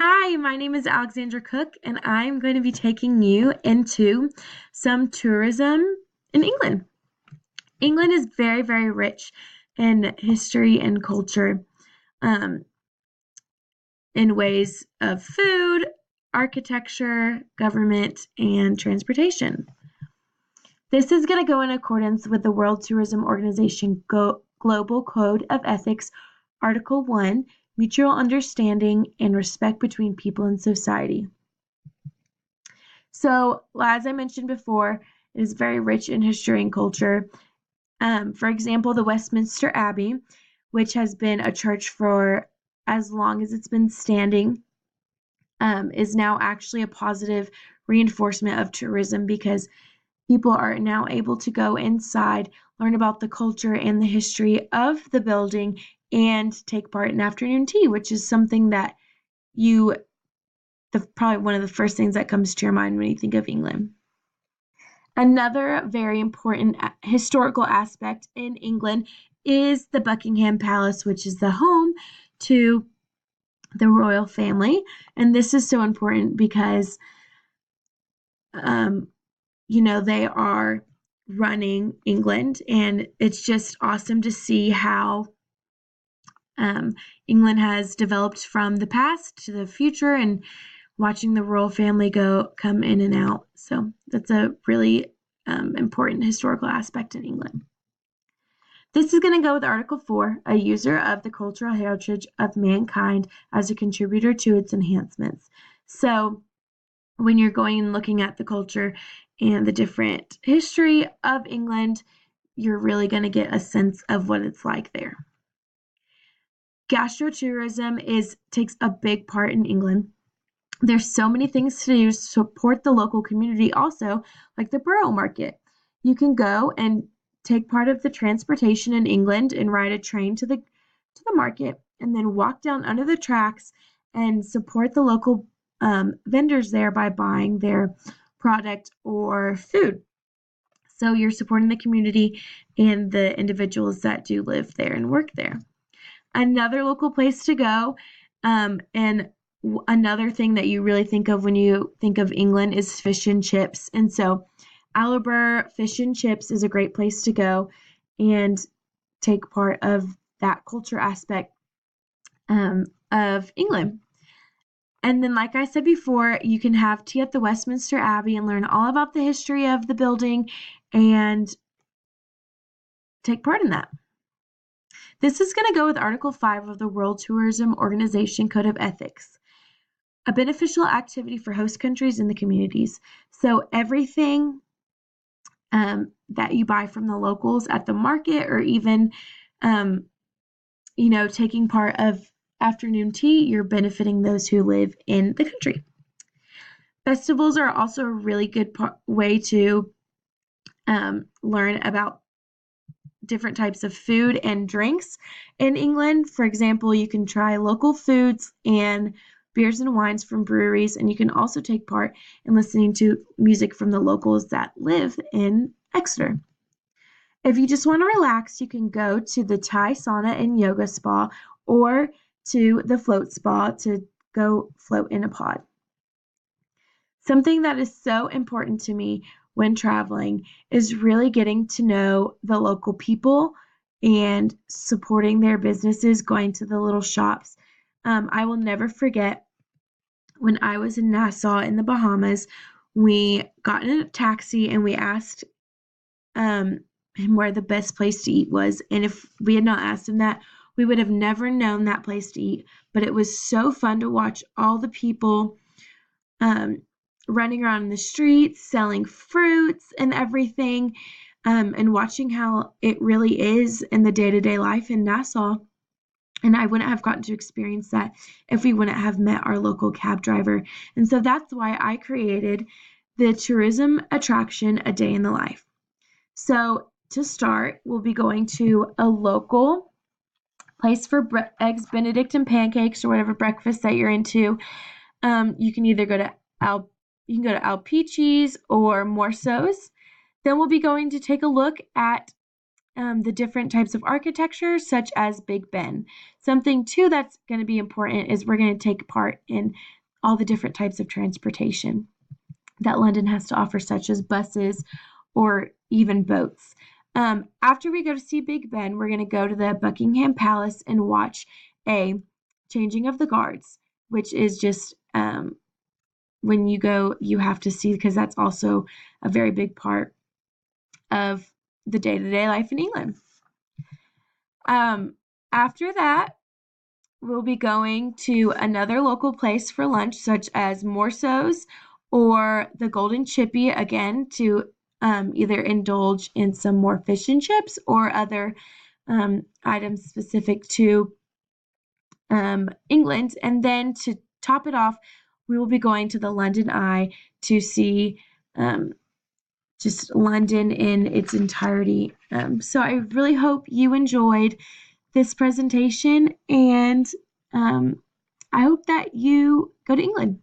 Hi, my name is Alexandra Cook, and I'm going to be taking you into some tourism in England. England is very, very rich in history and culture um, in ways of food, architecture, government, and transportation. This is going to go in accordance with the World Tourism Organization Global Code of Ethics, Article 1, Mutual Understanding and Respect Between People and Society. So, as I mentioned before, it is very rich in history and culture. For example, the Westminster Abbey, which has been a church for as long as it's been standing, is now actually a positive reinforcement of tourism because people are now able to go inside, learn about the culture and the history of the building, and take part in afternoon tea, which is something that you probably one of the first things that comes to your mind when you think of England. Another very important historical aspect in England is the Buckingham Palace, which is the home to the royal family. And this is so important because, um, they are running England, and it's just awesome to see how um, England has developed from the past to the future and watching the royal family come in and out. So that's a really important historical aspect in England. This is going to go with Article 4, a user of the cultural heritage of mankind as a contributor to its enhancements. So when you're going and looking at the culture and the different history of England, you're really going to get a sense of what it's like there. Gastrotourism takes a big part in England. There's so many things to do to support the local community also, like the borough market. You can go and take part of the transportation in England and ride a train to the market and then walk down under the tracks and support the local vendors there by buying their product or food. So you're supporting the community and the individuals that do live there and work there. Another local place to go, and another thing that you really think of when you think of England is fish and chips. And so Aliber Fish and Chips is a great place to go and take part of that culture aspect of England. And then, like I said before, you can have tea at the Westminster Abbey and learn all about the history of the building and take part in that. This is going to go with Article 5 of the World Tourism Organization Code of Ethics, a beneficial activity for host countries and the communities. So everything that you buy from the locals at the market, or even, taking part of afternoon tea, you're benefiting those who live in the country. Festivals are also a really good way to learn about different types of food and drinks in England. For example, you can try local foods and beers and wines from breweries, and you can also take part in listening to music from the locals that live in Exeter. If you just want to relax, you can go to the Thai sauna and yoga spa or to the float spa to go float in a pod. Something that is so important to me when traveling is really getting to know the local people and supporting their businesses, going to the little shops. I will never forget when I was in Nassau in the Bahamas, we got in a taxi and we asked him where the best place to eat was. And if we had not asked him that, we would have never known that place to eat. But it was so fun to watch all the people running around in the streets, selling fruits and everything, and watching how it really is in the day-to-day life in Nassau. And I wouldn't have gotten to experience that if we wouldn't have met our local cab driver. And so that's why I created the tourism attraction, A Day in the Life. So to start, we'll be going to a local place for eggs Benedict and pancakes or whatever breakfast that you're into. You can either go to Alpechi's or Morso's. Then we'll be going to take a look at the different types of architecture, such as Big Ben. Something too that's going to be important is we're going to take part in all the different types of transportation that London has to offer, such as buses or even boats. After we go to see Big Ben, we're going to go to the Buckingham Palace and watch a changing of the guards, which is just when you go, you have to see, because that's also a very big part of the day-to-day life in England. After that, we'll be going to another local place for lunch, such as Morso's or the Golden Chippy, again, to either indulge in some more fish and chips or other items specific to England. And then to top it off, we will be going to the London Eye to see just London in its entirety. So I really hope you enjoyed this presentation, and I hope that you go to England.